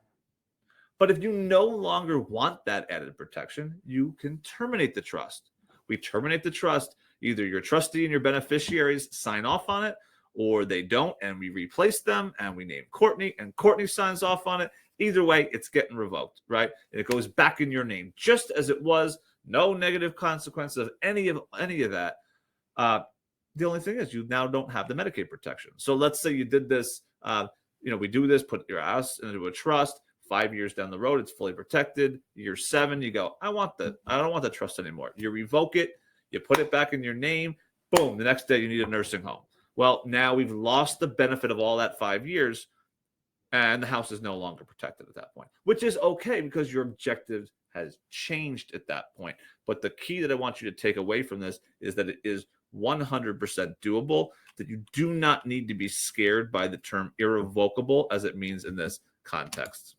But if you no longer want that added protection, you can terminate the trust. We terminate the trust. Either your trustee and your beneficiaries sign off on it, or they don't, and we replace them, and we name Courtney, and Courtney signs off on it. Either way, it's getting revoked, right? And it goes back in your name, just as it was. No negative consequences of any of that. The only thing is you now don't have the Medicaid protection. So let's say you did this. We do this, put your house into a trust. 5 years down the road, it's fully protected. Year 7, you go, I don't want the trust anymore. You revoke it, you put it back in your name. Boom, the next day you need a nursing home. Well, now we've lost the benefit of all that 5 years, and the house is no longer protected at that point, which is okay because your objective has changed at that point. But the key that I want you to take away from this is that it is 100% doable, that you do not need to be scared by the term irrevocable as it means in this context.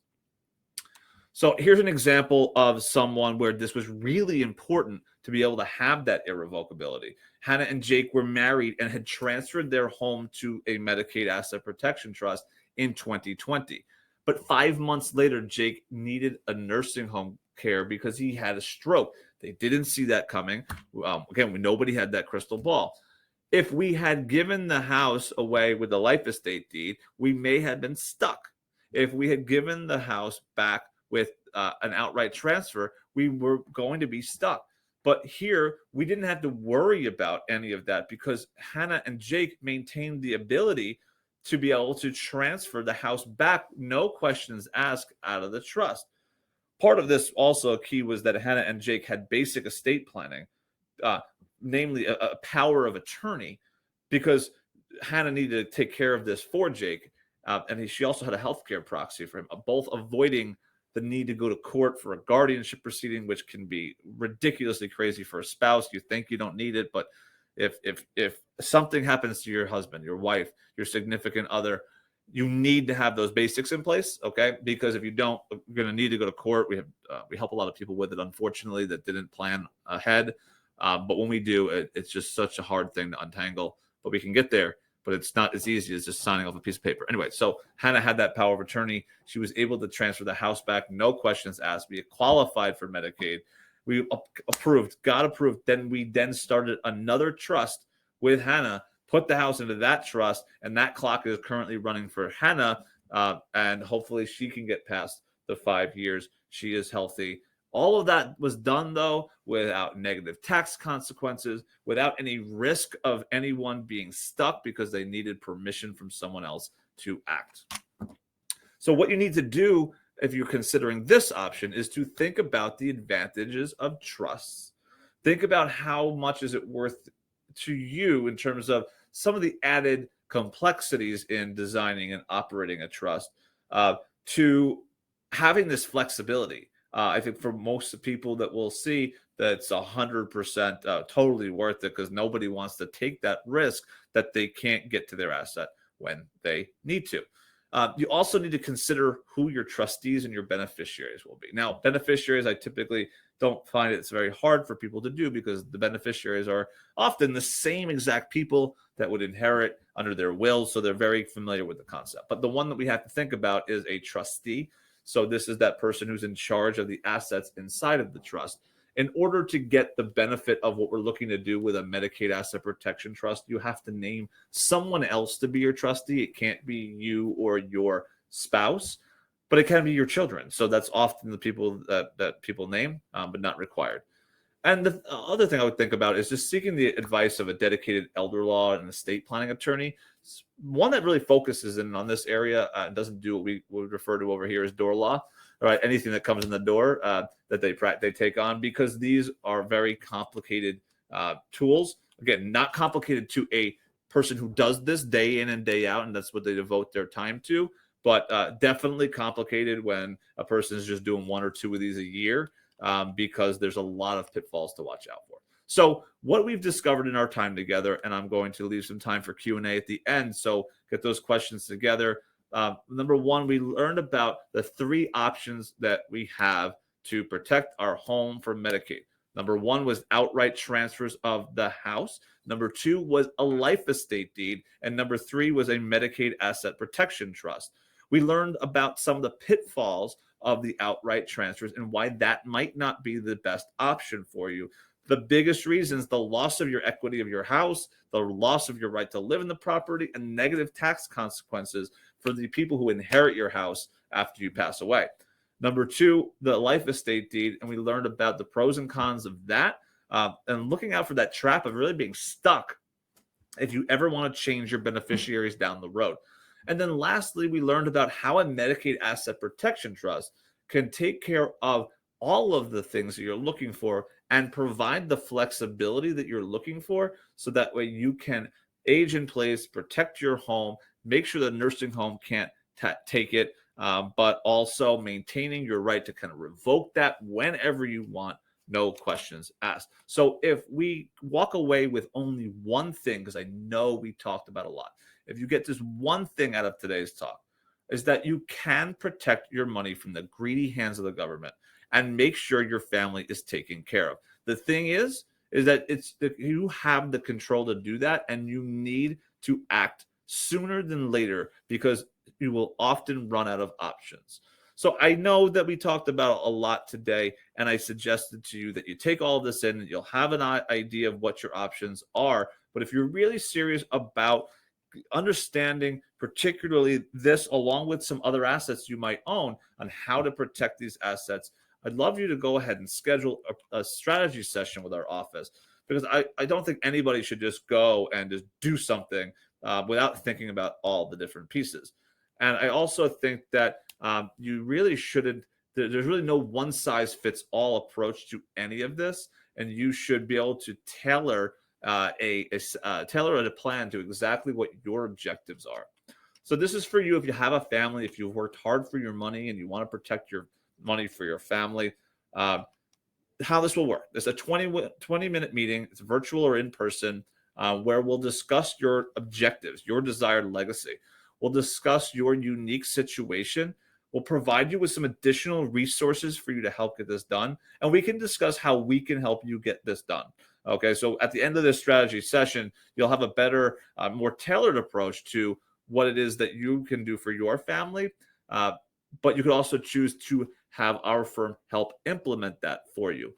So here's an example of someone where this was really important to be able to have that irrevocability. Hannah and Jake were married and had transferred their home to a Medicaid asset protection trust in 2020. But 5 months later, Jake needed a nursing home care because he had a stroke. They didn't see that coming. Again, nobody had that crystal ball. If we had given the house away with the life estate deed, we may have been stuck. If we had given the house back with an outright transfer, we were going to be stuck. But here, we didn't have to worry about any of that because Hannah and Jake maintained the ability to be able to transfer the house back, no questions asked, out of the trust. Part of this also key was that Hannah and Jake had basic estate planning, namely a power of attorney, because Hannah needed to take care of this for Jake. And she also had a healthcare proxy for him, both avoiding the need to go to court for a guardianship proceeding, which can be ridiculously crazy for a spouse. You think you don't need it, but if something happens to your husband, your wife, your significant other, you need to have those basics in place, okay? Because if you don't, you're going to need to go to court. We help a lot of people with it, unfortunately, that didn't plan ahead. But when we do, it's just such a hard thing to untangle. But we can get there. But it's not as easy as just signing off a piece of paper. Anyway, so Hannah had that power of attorney. She was able to transfer the house back, no questions asked. We qualified for Medicaid. We got approved. Then we started another trust with Hannah, put the house into that trust, and that clock is currently running for Hannah. And hopefully she can get past the 5 years. She is healthy. All of that was done, though, without negative tax consequences, without any risk of anyone being stuck because they needed permission from someone else to act. So what you need to do if you're considering this option is to think about the advantages of trusts. Think about how much is it worth to you in terms of some of the added complexities in designing and operating a trust to having this flexibility. I think for most people that we'll see that it's 100% totally worth it because nobody wants to take that risk that they can't get to their asset when they need to. You also need to consider who your trustees and your beneficiaries will be. Now, beneficiaries, I typically don't find it's very hard for people to do because the beneficiaries are often the same exact people that would inherit under their will, so they're very familiar with the concept. But the one that we have to think about is a trustee. So this is that person who's in charge of the assets inside of the trust. In order to get the benefit of what we're looking to do with a Medicaid asset protection trust, you have to name someone else to be your trustee. It can't be you or your spouse, but it can be your children. So that's often the people that people name, but not required. And the other thing I would think about is just seeking the advice of a dedicated elder law and estate planning attorney, one that really focuses in on this area and doesn't do what we would refer to over here as door law, right? Anything that comes in the door that they take on, because these are very complicated tools. Again, not complicated to a person who does this day in and day out, and that's what they devote their time to, but definitely complicated when a person is just doing one or two of these a year, because there's a lot of pitfalls to watch out for. So what we've discovered in our time together, and I'm going to leave some time for Q&A at the end, so get those questions together. Number one, we learned about the 3 options that we have to protect our home from Medicaid. Number one was outright transfers of the house. Number 2 was a life estate deed. And number 3 was a Medicaid asset protection trust. We learned about some of the pitfalls of the outright transfers and why that might not be the best option for you. The biggest reasons: the loss of your equity of your house, the loss of your right to live in the property, and negative tax consequences for the people who inherit your house after you pass away. Number 2, the life estate deed, and we learned about the pros and cons of that, and looking out for that trap of really being stuck if you ever want to change your beneficiaries down the road. And then lastly, we learned about how a Medicaid asset protection trust can take care of all of the things that you're looking for and provide the flexibility that you're looking for, so that way you can age in place, protect your home, make sure the nursing home can't take it, but also maintaining your right to kind of revoke that whenever you want, no questions asked. So if we walk away with only one thing, because I know we talked about a lot, if you get this one thing out of today's talk, is that you can protect your money from the greedy hands of the government and make sure your family is taken care of. The thing is that you have the control to do that, and you need to act sooner than later, because you will often run out of options. So I know that we talked about a lot today, and I suggested to you that you take all of this in and you'll have an idea of what your options are. But if you're really serious about understanding particularly this, along with some other assets you might own, on how to protect these assets, I'd love you to go ahead and schedule a strategy session with our office, because I don't think anybody should just go and just do something without thinking about all the different pieces. And I also think that you really shouldn't, there's really no one size fits all approach to any of this, and you should be able to tailor a plan to exactly what your objectives are. So this is for you if you have a family, if you've worked hard for your money and you want to protect your money for your family. How this will work: it's a 20-minute meeting. It's virtual or in person, where we'll discuss your objectives, your desired legacy. We'll discuss your unique situation. We'll provide you with some additional resources for you to help get this done, and we can discuss how we can help you get this done. Okay, so at the end of this strategy session, you'll have a better, more tailored approach to what it is that you can do for your family, but you could also choose to have our firm help implement that for you.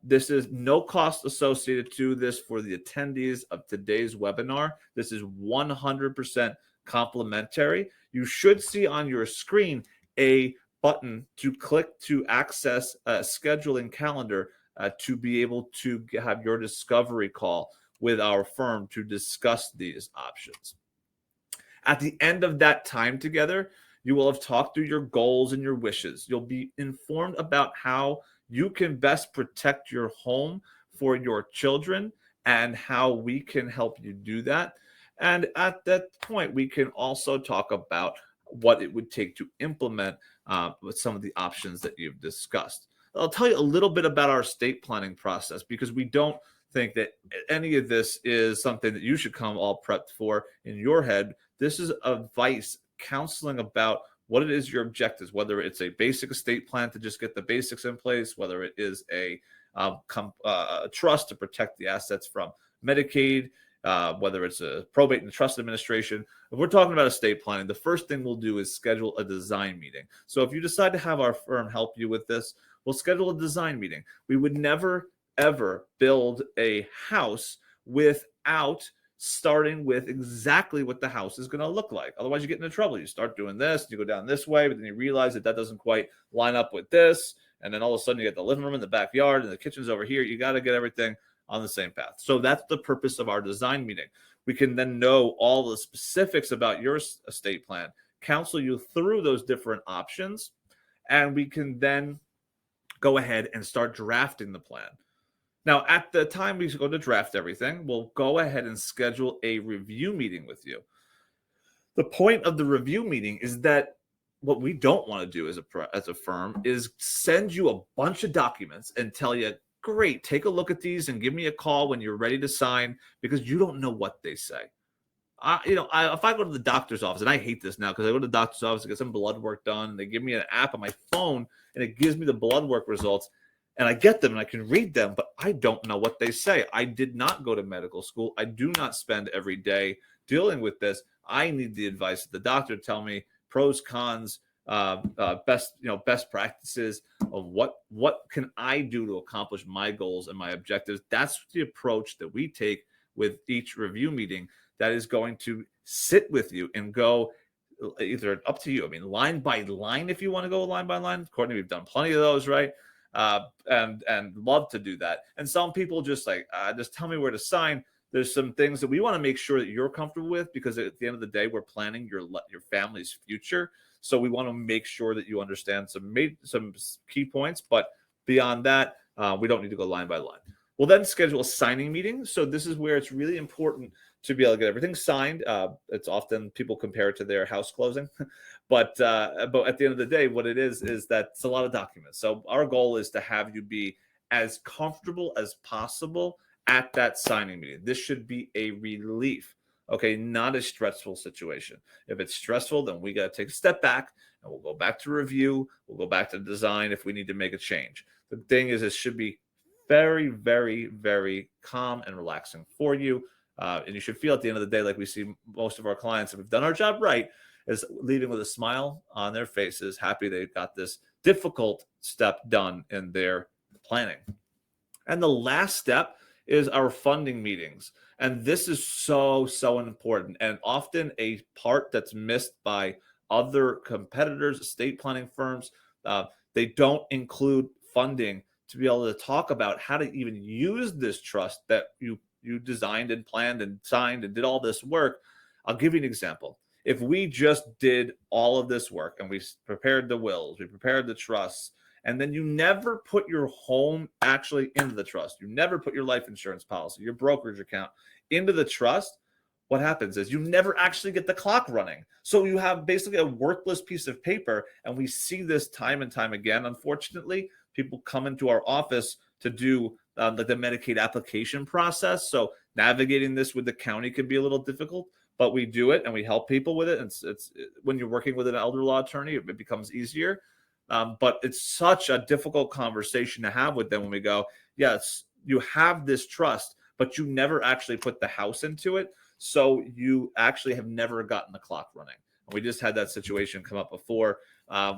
This is no cost associated to this for the attendees of today's webinar. This is 100% complimentary. You should see on your screen a button to click to access a scheduling calendar to be able to have your discovery call with our firm to discuss these options. At the end of that time together, you will have talked through your goals and your wishes. You'll be informed about how you can best protect your home for your children and how we can help you do that. And at that point, we can also talk about what it would take to implement with some of the options that you've discussed. I'll tell you a little bit about our estate planning process, because we don't think that any of this is something that you should come all prepped for in your head. This is advice, counseling about what it is your objectives, whether it's a basic estate plan to just get the basics in place, whether it is a trust to protect the assets from Medicaid, whether it's a probate and trust administration. If we're talking about estate planning, the first thing we'll do is schedule a design meeting. So if you decide to have our firm help you with this, we'll schedule a design meeting. We would never, ever build a house without starting with exactly what the house is going to look like. Otherwise, you get into trouble. You start doing this, you go down this way, but then you realize that that doesn't quite line up with this. And then all of a sudden you get the living room in the backyard and the kitchen's over here. You got to get everything on the same path. So that's the purpose of our design meeting. We can then know all the specifics about your estate plan, counsel you through those different options, and we can then go ahead and start drafting the plan. Now, at the time we go to draft everything, we'll go ahead and schedule a review meeting with you. The point of the review meeting is that what we don't want to do as a firm is send you a bunch of documents and tell you, great, take a look at these and give me a call when you're ready to sign, because you don't know what they say. If I go to the doctor's office, and I hate this now because I go to the doctor's office to get some blood work done, and they give me an app on my phone, and it gives me the blood work results, and I get them and I can read them, but I don't know what they say. I did not go to medical school. I do not spend every day dealing with this. I need the advice of the doctor to tell me pros, cons, best practices of what can I do to accomplish my goals and my objectives. That's the approach that we take with each review meeting. That is going to sit with you and go either up to you. I mean, line by line, if you want to go line by line. Courtney, we've done plenty of those, right? And love to do that. And some people just just tell me where to sign. There's some things that we want to make sure that you're comfortable with, because at the end of the day, we're planning your family's future. So we want to make sure that you understand some key points. But beyond that, we don't need to go line by line. We'll then schedule a signing meeting. So this is where it's really important to be able to get everything signed. It's often people compare it to their house closing, but at the end of the day, what it is that it's a lot of documents. So our goal is to have you be as comfortable as possible at that signing meeting. This should be a relief, okay, not a stressful situation. If it's stressful, then we got to take a step back and we'll go back to review. We'll go back to design if we need to make a change. The thing is, it should be very, very, very calm and relaxing for you. And you should feel at the end of the day, like we see most of our clients, if we've done our job right, is leaving with a smile on their faces, happy they got this difficult step done in their planning. And the last step is our funding meetings. And this is so, so important, and often a part that's missed by other competitors, estate planning firms. They don't include funding to be able to talk about how to even use this trust that you designed and planned and signed and did all this work. I'll give you an example. If we just did all of this work and we prepared the wills, we prepared the trusts, and then you never put your home actually into the trust, you never put your life insurance policy, your brokerage account into the trust, what happens is you never actually get the clock running. So you have basically a worthless piece of paper, and we see this time and time again. Unfortunately, people come into our office to do the Medicaid application process. So navigating this with the county can be a little difficult, but we do it and we help people with it. And it's when you're working with an elder law attorney, it becomes easier. But it's such a difficult conversation to have with them when we go, yes, you have this trust, but you never actually put the house into it. So you actually have never gotten the clock running. And we just had that situation come up before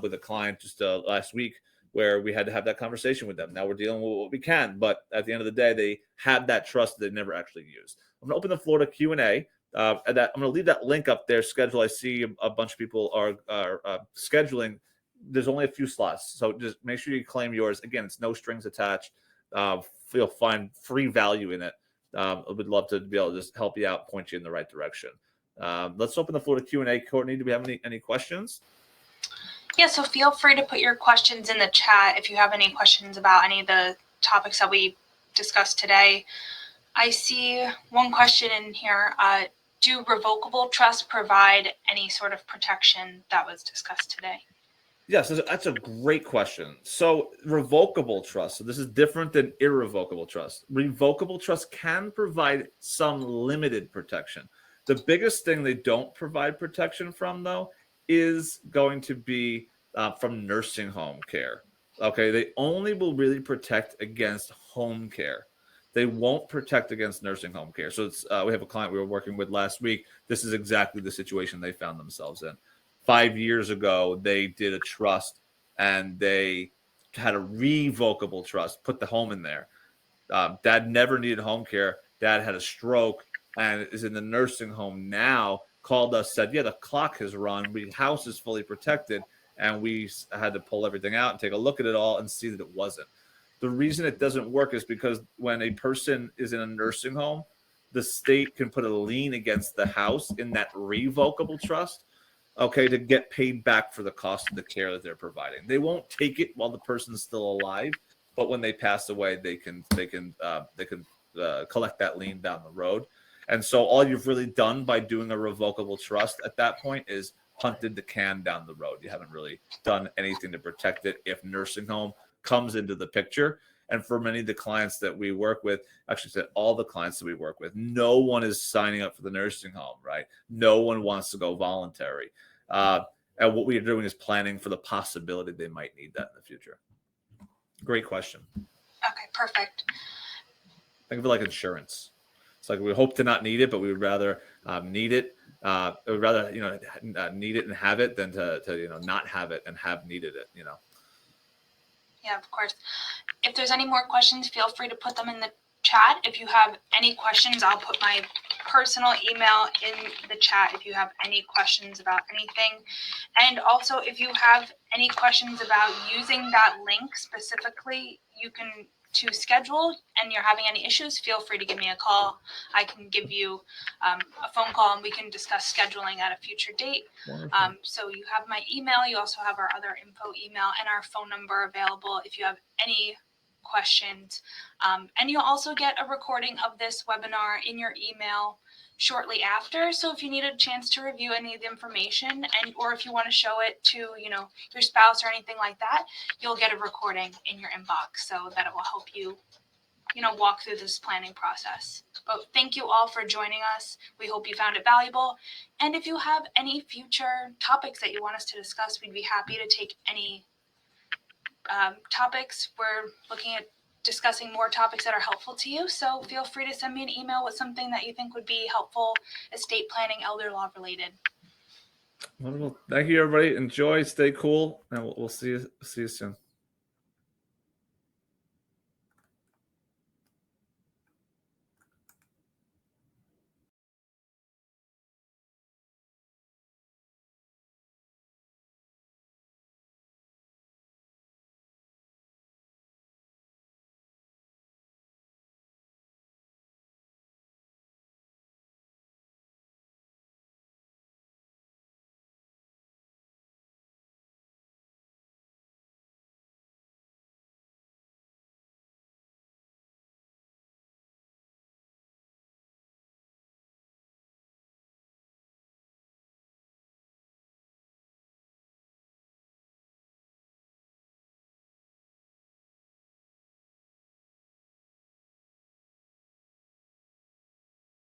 with a client just last week, where we had to have that conversation with them. Now we're dealing with what we can, but at the end of the day, they had that trust that they never actually used. I'm gonna open the floor to Q&A. I'm gonna leave that link up there, schedule. I see a bunch of people are scheduling. There's only a few slots, so just make sure you claim yours. Again, it's no strings attached. You'll find free value in it. I would love to be able to just help you out, point you in the right direction. Let's open the floor to Q&A. Courtney, do we have any questions? Yeah, so feel free to put your questions in the chat if you have any questions about any of the topics that we discussed today. I see one question in here. Do revocable trusts provide any sort of protection that was discussed today? Yes, that's a great question. So revocable trust, so this is different than irrevocable trust. Revocable trust can provide some limited protection. The biggest thing they don't provide protection from, though, is going to be from nursing home care. Okay, they only will really protect against home care. They won't protect against nursing home care. So we have a client we were working with last week. This is exactly the situation they found themselves in. 5 years ago, they did a trust and they had a revocable trust, put the home in there. Dad never needed home care. Dad had a stroke and is in the nursing home now. Called us, said, yeah, the clock has run. The house is fully protected. and we had to pull everything out and take a look at it all and see that it wasn't. The reason it doesn't work is because when a person is in a nursing home, the state can put a lien against the house in that revocable trust, okay, to get paid back for the cost of the care that they're providing. They won't take it while the person's still alive, but when they pass away, they can collect that lien down the road. And so all you've really done by doing a revocable trust at that point is punted the can down the road. You haven't really done anything to protect it if nursing home comes into the picture. And for many of the clients that we work with, actually said all the clients that we work with, no one is signing up for the nursing home, right? No one wants to go voluntary. And what we are doing is planning for the possibility they might need that in the future. Great question. Okay, perfect. Think of it like insurance. It's like we hope to not need it, but we would rather need it. We'd rather need it and have it than to not have it and have needed it. Yeah, of course. If there's any more questions, feel free to put them in the chat. If you have any questions, I'll put my personal email in the chat if you have any questions about anything. And also, if you have any questions about using that link specifically, you can to schedule and you're having any issues, feel free to give me a call. I can give you a phone call and we can discuss scheduling at a future date. So you have my email. You also have our other info email and our phone number available if you have any questions. And you'll also get a recording of this webinar in your email shortly after. So if you need a chance to review any of the information or if you want to show it to, your spouse or anything like that, you'll get a recording in your inbox so that it will help you, walk through this planning process. But thank you all for joining us. We hope you found it valuable. And if you have any future topics that you want us to discuss, we'd be happy to take any topics. We're looking at discussing more topics that are helpful to you. So feel free to send me an email with something that you think would be helpful, estate planning, elder law related. Wonderful. Thank you, everybody. Enjoy. Stay cool, and we'll see you soon.